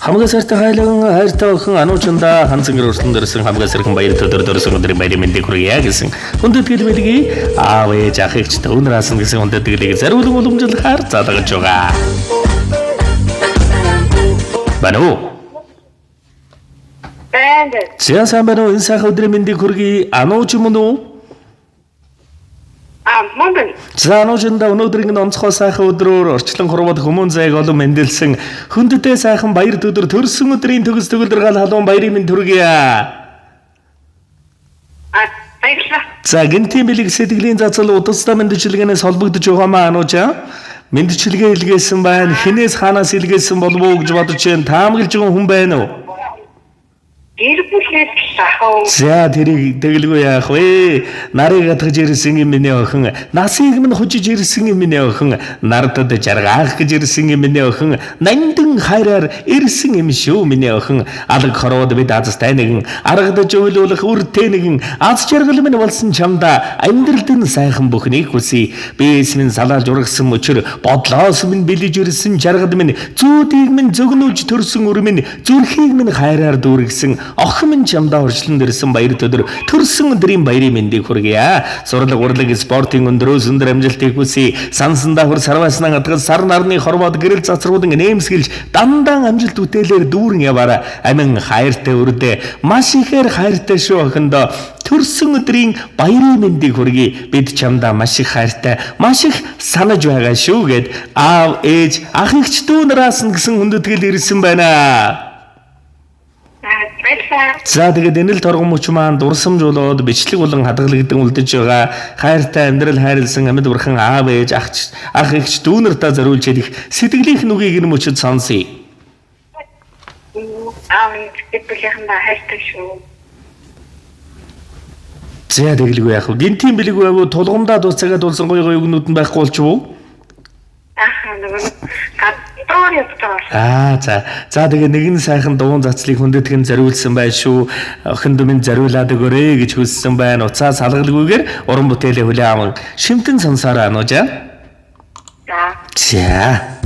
Хамгасартай хайлан хайртай охин ануучанда ханцангэр өрсөн дөрсөн хамгасархан баяр төдөр дөрсөн өдрийн баярын мэндийг хүргье гэсэн. Хүндэтгэл мэдгийг аав ээж ах эгч өнөөс нь гэсэн хүндэтгэлийг зариулан уламжлахаар заадагч байгаа. Бану. Сайн байна уу? Энэ сайхан өдрийн мэндийг хүргье. Анууч юм уу? Монтон. Заануужинда өнөөдрийн онцгой сайхан өдрөөр орчлон хурваад хүмүүн зайг олон мэндэлсэн хүндтэй сайхан баяр төдөр төрсөн өдрийн төгс төгөлдөр гал халуун баярын мэнд хүргье. Баярлалаа. За гинтийн бэлэг сэтгэлийн зацал удастай мэндчилгээнээс холбогдож байгаа маа анууча. Мэндчилгээ илгээсэн байна. Хинээс хаанаас илгээсэн болов уу гэж бодож байна. Таамаглаж байгаа хүн байна уу? Гэр бүлээс сахав. За тэрийг тэгэлгүй яах вэ? Нарыг гадгаж ирсэн юм миний охин. Насыг минь хужиж ирсэн юм миний охин. Нардад жаргаах гэж ирсэн юм миний охин. Нандин хайраар ирсэн юм шүү миний охин. Алаг хороод бид азтай нэгэн аргадаж өөлөх үртэй нэгэн аз жаргал минь болсон чамда амьдралд нь сайхан бүхнийг хүсье. Бээс минь салаалж ургасан мөчөр бодлоос минь бэлиж ирсэн жаргал минь зүүдийг минь зөгнөж төрсөн үр минь зүрхийг минь хайраар дүүргэсэн охин минь чамдаа урьдчилан дэрсэн баяр төдөр төрсөн өдрийн баярын мэндийг хүргье. Сурлаг урлаг спортын өндрөөс өндөр амжилтыг хүсье. Сансандаа хөр сарваснаа гадгал сар нарны хорвоод гэрэл цацруудын нэмсгэлж дандаа амжилт бүтээлээр дүүрэн яваараа амин хайртай өрдөө маш ихээр хайртай шүү охиндоо төрсөн өдрийн баярын мэндийг хүргье. Бид чамдаа маш их хайртай маш их санаж байгаа шүү гэд аав ээж ах эгч дүү нараас нь гэсэн хүндэтгэл ирсэн байна. За тэгээд энэ л торгон мөч маань дурсамж болоод бичлэг болон хадгалагдсан үлдэж байгаа хайртай амьдрал хайрлсан амьд бурхан аав ээж ах эгч дүү нартаа зориулж ирэх сэтгэлийнх нүгийг энэ мөчөд сонсъё. Аав ээж бүлэхэндээ хайртай шүү. За тэгэлгүй яах вэ? Гинтийн бэлэг байв уу? Тулгамдаа дуусаагаад дулсан гоё гоё өгнүүд нь байхгүй болчих уу? За тэгээ нэгэн сайхан дуун зацлыг хүндэтгэн зориулсан байх шүү. Охин дэмэн зориулаад өгөөрэй гэж хүссэн байна. Уцаа салгалгүйгээр уран бүтээлээ хүлээн аван шимтэн сонсоороо ануужаа. За.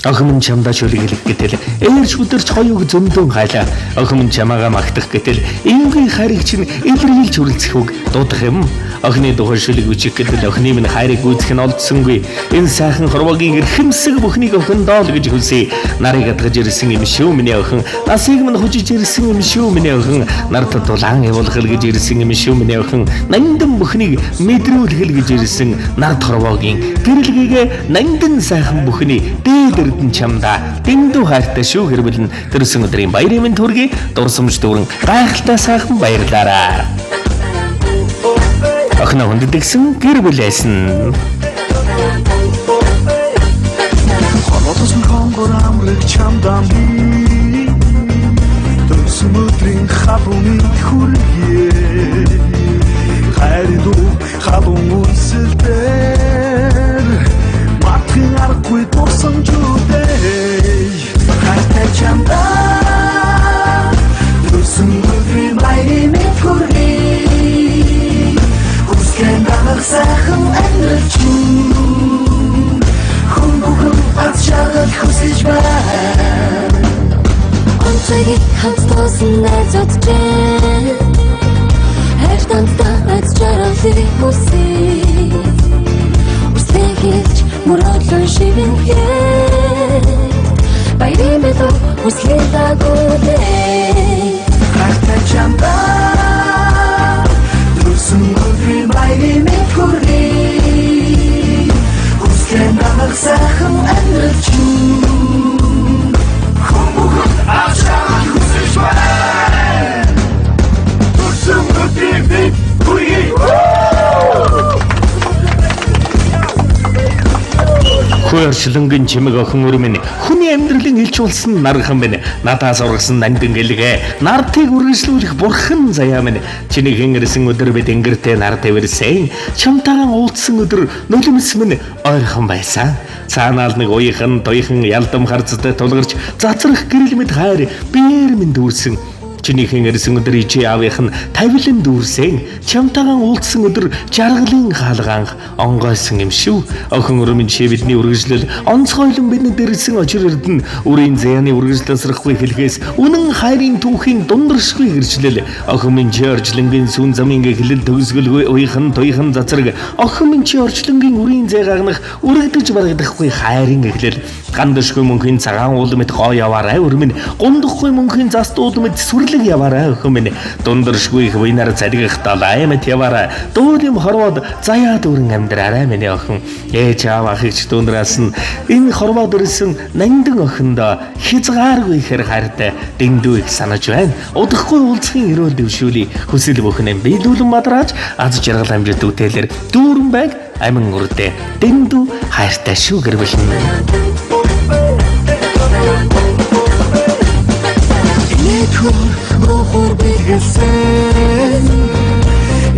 Охин минь чамдаа шүлгэлэх гэтэл ээрч өдөрч хоёуг зөндөн хайлаа. Охин минь чамаагаа магтах гэтэл энгийн хайрыг чинь илэрхийлж хүрэлцэх үг дуудах юм. Охины духал шүлэг үчих гэтэл охины минь хайрыг гүйцэх нь олдсонгүй. Энэ сайхан хорвогийн эрхэмсэг бүхнийг охин доол гэж хүсье. Нарыг гадгаж ирсэн юм шүү миний охин. Насыг минь хужиж ирсэн юм шүү миний охин. Нартад дулаан явуулах гэж ирсэн юм шүү миний охин. Нандин бүхнийг мэдрүүлэх гэж ирсэн нард хорвогийн гэрэлгээгээ нандин сайхан бүхний дээд чамда дэндүү хайртай шүү хэрвэл төрсөн өдрийн баярын мэнд хүргэе. Дурсамж дүүрэн гайхалтай сайхан баярлаарай. Охин хүндэтгсэн гэр бүлээсэн. Холосон хонгор амрыг чамдан би төрсөн өдрийн халуун хүргэе. Хайрдуу халуун үсэлдэр матхин аргагүй дурсамж хайртай чамдаа төрсөн өдрийн баярын мэнд хүргэе. Хүсгэн дагах сайхан амьдралч хүн бүхэн аз жаргал хүсэж байна. Онцгийг хамт тоосон найзуудтай хайртандаа аз жаргалыг хүсье. Үстэй хэлж мөрөдлөн шивэн баярын мэнд хүсгэн дагуулээ. Хайртай чамдаа төрсөн өдрийн баярын мэнд хүргэе. Хүсгэн дагах сайхан амьдралч хүн бүхэн аз жаргал хүсэж байна. Төрсөн өдрийн мэнд хүргэе. Хөршлөнгөн чимэг охин өр минь хүний амьдралын илч болсон нархан минь надаас ургасан нандин гэлгээ нартыг үргэлжлүүлэх бурхан заяа минь чиний хэнгэрсэн өдөр бид ингэртэй нар тавирсан чамтайгаа уулзсан өдөр нулимс минь ойрхон байсан цаанаал нэг уйхан туйхан ялдам харцтай тулгарч зацрах гэрэл мэд хайр биер минь дүүрсэн Чинийхэн ирсэн өдөр ичээ аавынх нь тавилан дүүрсэн. Чамтайгаан уулзсан өдөр жаргалын хаалгаан онгойсон юм шүү. Охин өрөөмийн чи бидний үргэлжлэл онцгойлон бидэнд ирсэн очир эрдэн үрийн зяаны үргэлжлэлсрахгүй хэлхээс үнэн хайрын түүхийн дундаршгүй гэрчлэл охин минь чи орчлонгийн сүн замын эхлэл төгсгөлгүй уйхан туйхан цацраг охин минь чи орчлонгийн үрийн зэ гагнах үргэлдэж барагдахгүй хайрын эхлэл гандашгүй мөнхийн цагаан уул мэт гоо яваарай өрмөн гундахгүй мөнхийн застууд мэт сүрлэг яваарай охин минь дундаршгүй их винар цалгах далай мэт яваарай дүүдэм хорвоод заяа дүүрэн амьдраарай миний охин ээж аав ахыч дүүнраас нь энэ хорвоод ирсэн нандин охиндоо хязгааргүй ихэр хайртай дэндүү их санаж байна удахгүй уулзахын өрөөл дэвшүүлий хүсэл бүхнээ биелүүлэн мадрааж аз жаргал амжилт үтээлэр дүүрэн байг амин үрдэ дэндүү хайртай шүү гэрвэлэн Мохор бэлгэлсэн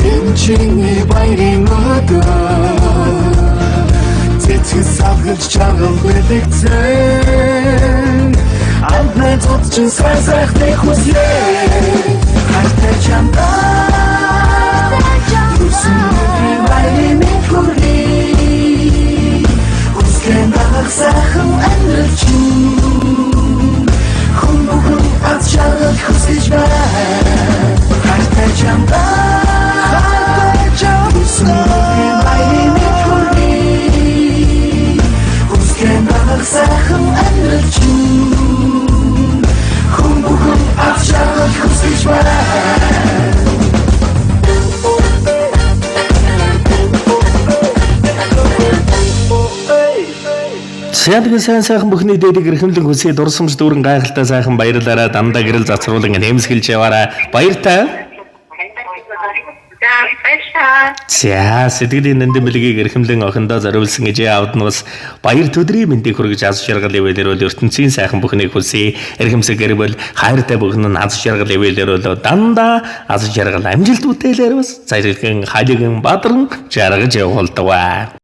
Эмчиний баярын өдөр Цэцгэн савгалж чагал бэлэгцэн Амтнай цуцчин сайсайхтай хүслээ Хайртай чамдаа Юусэн өдрийн баярын мэхүрий Хүслэн дагах сайхан амьдралчин Аз жаргал хүсэж байна Хайртай чамдаа Хүснээ баярын мэхүрий Хүслэн дагах сайхан амьдралчин Хүн бүхэн аз жаргал хүсэж байна Сядгийн сайхан бүхний дээдэг эрхэмлэн хүсээ дурсамж дүүрэн гайхалтай сайхан баярлаараа дандаа гэрэл зацруулан нэмсгэлж яваарай. Баяртай. За сэтгэлийн нандин бэлгийг эрхэмлэн охиндоо зориулсан ээжээ аавд нь бас баяр төдрийн мэндийг хүргэж аз жаргал ивэлэр бол ертөнцийн сайхан бүхнийг хүсээ эрхэмсэг гэрвэл хайртай бүхэн нь аз жаргал ивэлэр бол дандаа аз жаргал амжилт бүтээлэр бас цайрхан халигэн бадран жаргаж явуулдаг.